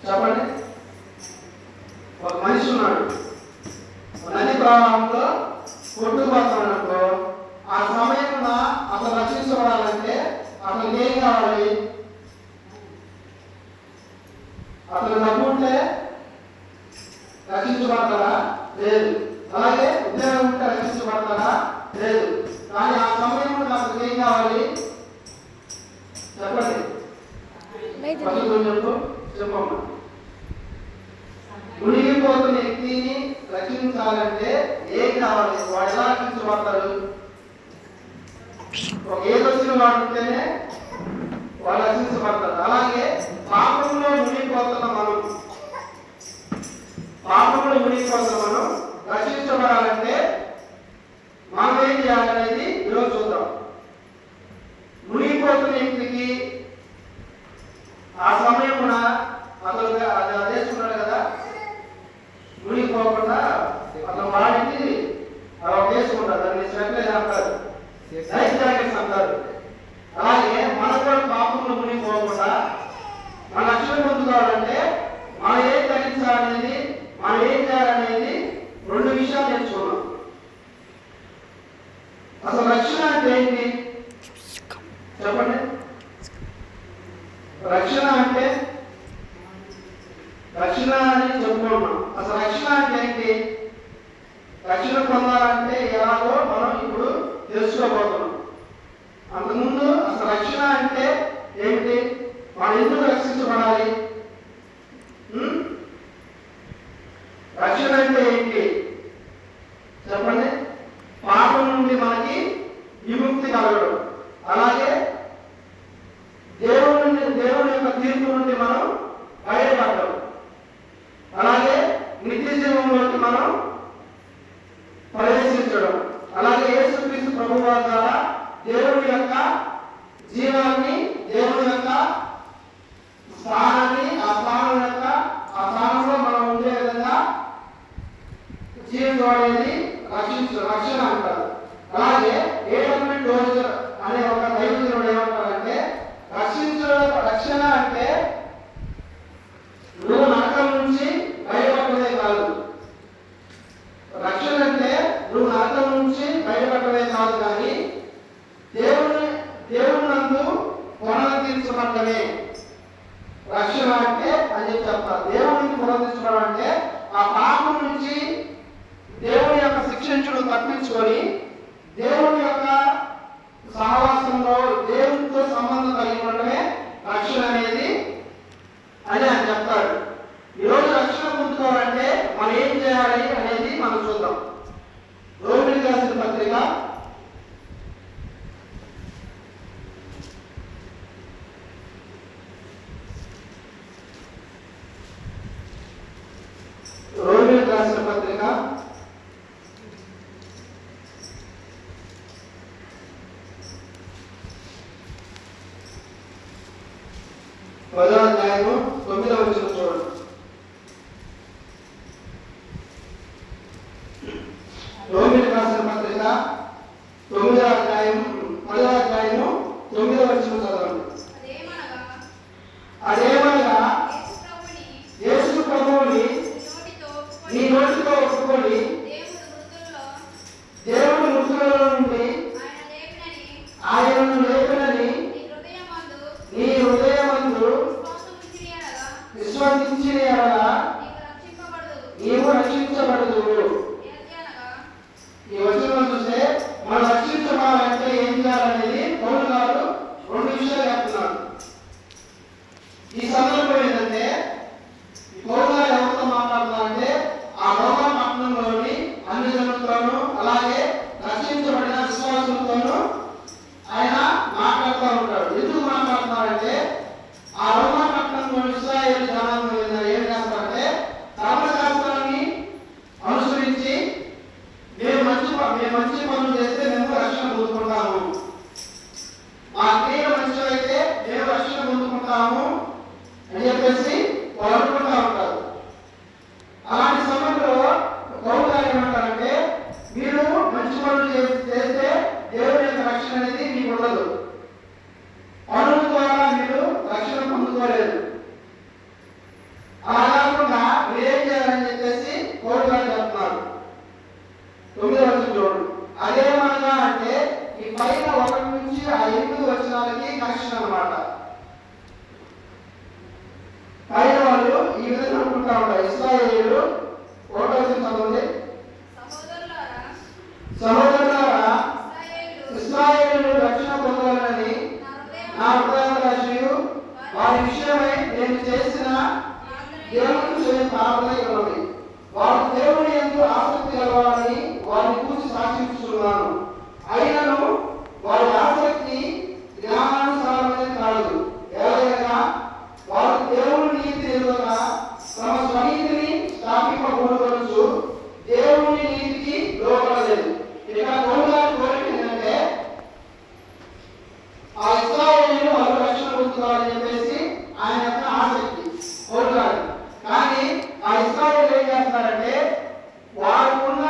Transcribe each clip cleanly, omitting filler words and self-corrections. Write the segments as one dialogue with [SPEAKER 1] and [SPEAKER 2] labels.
[SPEAKER 1] చెప్పండి. ఒక మనిషి ఉన్నాడు, నది ప్రవాహంలో కొట్టుకుపోతున్నాడు. ఆ సమయంలో అతను రక్షించబడాలంటే అతనికి ఏం కావాలి? అతను డబ్బు ఉంటే రక్షించబడతారా? లేదు. అలాగే ఉద్యోగం ఉంటే రక్షించబడతారా? లేదు. కానీ ఆ సమయంలో అతనికి ఏం కావాలి? చెప్పండి. చెప్పమ్మా. మునిగిపోతున్న వ్యక్తిని రక్షించాలంటే ఏం కావాలి? వాడు ఎలా రక్షించబడతారు? ఒక ఏదొచ్చిన వాడు ఉంటేనే వాడు రక్షించబడతారు. అలాగే పాపంలో మునిగిపోతున్న మనం రక్షించబడాలంటే మనం ఏం చేయాలనేది ఈరోజు చూద్దాం. మునిగిపోతున్న వ్యక్తికి ఆ సమయమున అతను చేసుకున్నాడు కదా, మునిగిపోకుండా అతను వాడికి అలా చేసుకుంటారు. దాన్ని స్వెట్లెస్ అంటారు, లైఫ్ జాకెట్స్ అంటారు. అలాగే మనం కూడా పాపంలో మునిగిపోకుండా మన రక్షణ పొందుకోవాలంటే మనం ఏం ధరించాలనేది, మనం ఏం చేయాలనేది రెండు విషయాలు నేర్చుకున్నాం. అసలు రక్షణ అంటే ఏంటి చెప్పండి. రక్షణ అంటే రక్షణ అని చెప్పుకున్నాం. అసలు రక్షణ అంటే ఏంటి? రక్షణ పొందాలంటే ఎలాగో మనం ఇప్పుడు తెలుసుకోబోతున్నాం. అంతకుముందు అసలు రక్షణ అంటే ఏమిటి? మనం ఎందుకు రక్షించబడాలి? రక్షణ అంటే ఏంటి చెప్పండి. పాపం నుండి మనకి విముక్తి కలగడం, అలాగే దేవుని యొక్క తీర్పు నుండి మనం బయటపడడం, అలాగే నిత్య జీవంలోకి మనం ప్రవేశించడం, అలాగే యేసుక్రీస్తు ప్రభువు ద్వారా దేవుని యొక్క జీవాన్ని, దేవుని యొక్క స్థానాన్ని, ఆ స్థానంలో మనం ఉండే విధంగా జీవితం అనేది రక్షణ అంటారు. అలాగే ఏడమెంట్ డోజర్ అనే ఒక దైవజనుడు ఏమంటారంటే రక్షణ అంటే నువ్వు నరకం నుంచి బయటపడమే కాదు. రక్షణ అంటే నువ్వు నరకం నుంచి బయటపడమే కాదు, కానీ దేవుని నందు పునరుద్ధరించబడమే రక్షణ అంటే అని చెప్తారు. దేవునికి పునరుద్ధరించడం అంటే ఆ పాపం నుంచి దేవుని యొక్క శిక్షించుడు తప్పించుకొని దేవుని యొక్క సహవాసంలో దేవునితో సంబంధం కలిగి ఉండడమే రక్షణ అనేది అని ఆయన చెప్తాడు. ఈరోజు రక్షణ పొందుకోవాలంటే మనం ఏం చేయాలి అనేది మనం చూద్దాం. రోమిలికి రాసిన పత్రిక 10వ అధ్యాయము 9వ వచనం చూడండి. రోమిలికి రాసిన పత్రిక 9వ అధ్యాయము 9వ వచనం చదవండి. అదేమనగా యేసు ప్రభువుని నీ నోటితో ఒప్పుకొని దేవుని మృతులలో నుండి ఆయనను లేపినని నీ హృదయమందు విశ్వసించిన యెడల నీవు రక్షించబడుదువు. ఈ వచనం చూస్తే మనం రక్షించబడాలంటే ఏం చేయాలనేది పౌలు గారు రెండు విషయాలు చెప్తున్నారు. ఈ సందర్భం ఏంటంటే పౌలు గారు ఎవరితో మాట్లాడుతున్నారంటే ఆ రోమ పట్టణంలోని అన్ని జనులతోనూ అలాగే రక్షించబడిన విశ్వాసులతోనూ ఆయన మాట్లాడుతూ ఉంటాడు. ఎందుకు మాట్లాడుతున్నారంటే ఆ రోమ పట్టణంలోని ఇశ్రాయేలు జనాంగం ఏం చేస్తారంటే ధర్మశాస్త్రాన్ని అనుసరించి మేము మంచి పనులు చేస్తే మేము రక్షణ పొందుకుంటాము, మా క్రియలు మంచివైతే మేము రక్షణ పొందుకుంటాము అని చెప్పేసి వాళ్ళు అనుకుంటూ ఉంటారు. అలాంటి సమయంలో పౌలు గారు ఏమంటారంటే మీరు మంచి పనులు చేస్తే దేవుని యొక్క రక్షణ అనేది మీకు ఉండదు, పనుల ద్వారా మీరు రక్షణ పొందుకోలేదు. చెప్పుకుంటా ఉంటారు. ఇశ్రాయేలు 1వ వచనం చదవండి. సహోదరులారా, ఇశ్రాయేలు రక్షణ పొందాలని నా హృదయాకాశయు వారి విషయమై నేను చేసిన దేవునికి చేయని ప్రార్థన ఇవ్వండి. వారు దేవుని యందు ఆసక్తి కలవాలని వారిని కూర్చి సాక్షిస్తున్నాను. అయినను వారి ఆసక్తి జ్ఞానానుసారమైనది కాదు. ఏదైనా వారు దేవుని నీతి ఎరుగక తమ స్వనీతిని స్థాపింపకూడదు, దేవుని నీతికి లోపడలేదు. ఇక గోగారి కోరిక ఏంటంటే ఆ ఇశ్రాయేలు వాళ్ళు రక్షణ పొందుతారని చెప్పేసి ఆయన యొక్క ఆసక్తి కోరుతారు. కానీ ఆ ఇశ్రాయేలు ఏం చేస్తున్నారంటే వారికున్న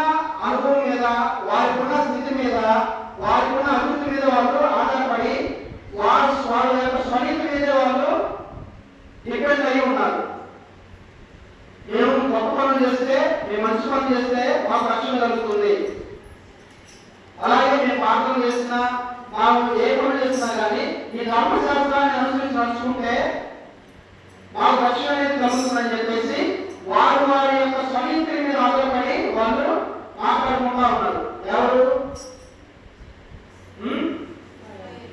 [SPEAKER 1] అనుభవం మీద, వారికున్న స్థితి మీద, వారికున్న అభివృద్ధి మీద వాళ్ళు ఆధారపడి వాళ్ళ యొక్క స్వనీతి మీద వాళ్ళు డిపెండ్ అయి ఉన్నారు. మేము గొప్ప పనులు చేస్తే, మేము మంచి పనులు చేస్తే మాకు రక్షణ కలుగుతుంది. అలాగే మేము ప్రార్థన చేసినా, మేము ఏ పనులు చేసినా కానీ ఈ ధర్మశాస్త్రాన్ని అనుసరించి నడుచుకుంటే మాకు రక్షణ అనేది కలుగుతుందని చెప్పేసి వారి యొక్క స్వనీతి మీద ఆధారపడి వాళ్ళు మాట్లాడుకుంటా ఉన్నారు. ఎవరు?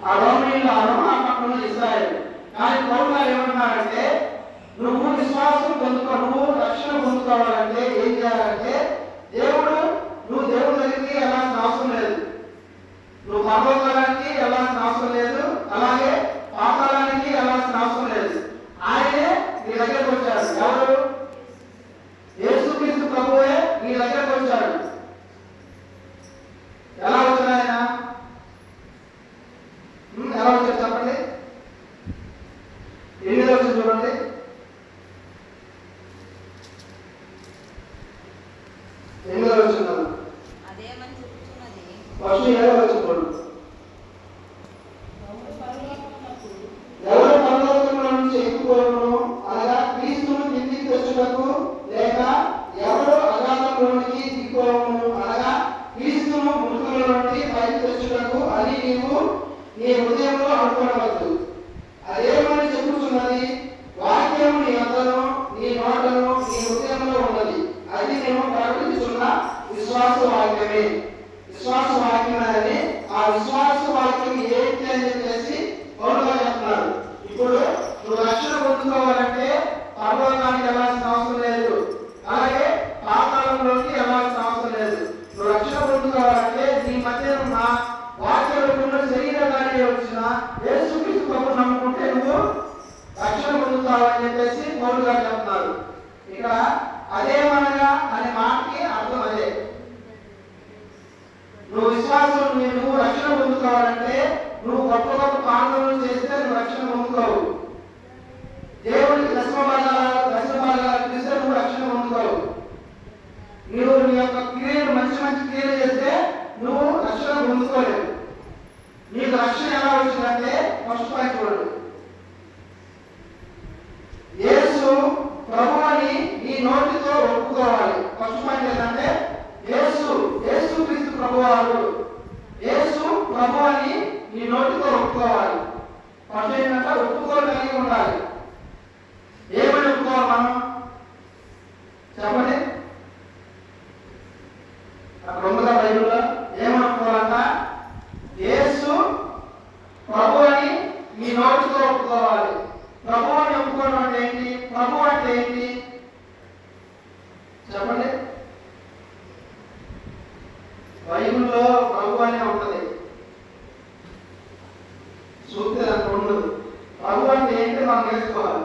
[SPEAKER 1] ఆ రోమీయులు, ఆ పక్కన ఇశ్రాయేలు. కానీ పౌలు గారు ఏమంటున్నారంటే నువ్వు విశ్వాసం పొందుకో, నువ్వు రక్షణ పొందుకోవాలంటే ఏం చేయాలంటే నువ్వు దేవుడి దగ్గరికి వెళ్ళాల్సిన అవసరం లేదు, నువ్వు పరలోకానికి వెళ్ళాల్సిన అవసరం లేదు, అలాగే పాతాళానికి వెళ్ళాల్సిన అవసరం లేదు. ఆయనే నీ దగ్గరకు వచ్చాడు. ఎవరు? యేసుక్రీస్తు ప్రభువే నీ దగ్గరకు వచ్చాడు. ఎలా వచ్చాడు ఆయన? ఎలా వచ్చాడు చెప్పండి. 8వ వచనం చూడండి. 8వ వచనం ఫస్ట్ 7వ వచనం చూడండి. ఎవరు పరలోకముల నుంచి ఎక్కువను అనగా క్రీస్తును కిందికి తెచ్చుటకు, లేక ఎవరు అగాధంలోనికి దిక్కువను అనగా క్రీస్తును మృతుల నుండి పైకి తెచ్చుటకు అని నీవు నీ హృదయంలో అనుకోవద్దు. అదేమని చెప్పుచున్నది? వాక్యము నీ వద్దను, నీ నోటను, నీ హృదయంలో ఉన్నది. అది నేను ప్రకటించున్న విశ్వాస వాక్యమే. విశ్వాస వాక్యమని ఆ విశ్వాస వాక్యం ఏంటి అని చెప్పేసి పౌలు గారు చెప్తున్నారు. ఇప్పుడు నువ్వు రక్షణ పొందుకోవాలంటే పరలోకానికి వెళ్ళాల్సిన అవసరం లేదు, అలాగే పాతాళంలోకి వెళ్ళాల్సిన అవసరం లేదు. నువ్వు రక్షణ పొందుకోవాలంటే నీ మధ్య ఉన్న వాక్య రూపంలో శరీరంగానే వచ్చిన యేసుక్రీస్తు ప్రభువును నమ్ముకుంటే నువ్వు రక్షణ పొందుతావని చెప్పేసి పౌలు గారు చెప్తున్నారు. ఇక్కడ అదేమనగా అనే మాటకి అర్థం అదే. నువ్వు విశ్వాసం, నువ్వు రక్షణ పొందుకోవాలంటే నువ్వు గొప్ప గొప్ప ప్రార్థనలు చేస్తే నువ్వు రక్షణ పొందుకోవు. దేవుడికి దశమభాగాలు ఇస్తే నువ్వు రక్షణ పొందుకోవు. నువ్వు నీ యొక్క క్రియలు మంచి క్రియలు చేస్తే నువ్వు రక్షణ పొందుకోలేవు. నీకు రక్షణ ఎలా వచ్చిందంటే ఫస్ట్ పాయింట్ చూడండి. యేసు ప్రభు అని నీ నోటితో ఒప్పుకోవాలి. ఫస్ట్ పాయింట్ ఏంటంటే యేసుక్రీస్తు ప్రభువారు, యేసు ప్రభు అని నీ నోటితో ఒప్పుకోవాలి. ఫస్ట్ ఏంటంటే ఒప్పుకోగలిగి ఉండాలి. ఏమని ఒప్పుకోవాలి మనం చెప్పండి. అక్కడ ఉందిగా బైబిల్లో ఏమని ఒప్పుకోవాలంట? యేసు ప్రభు అని నీ నోటితో ఒప్పుకోవాలి. ప్రభు అని ఒప్పుకోవడం అంటే ఏంటి? ప్రభు అంటే ఏంటి చెప్పండి. బైబిల్లో ప్రభు అనే ఉంటుంది, చూస్తే దాంట్లో ఉండదు. ప్రభు అంటే ఏంటి మనం తెలుసుకోవాలి.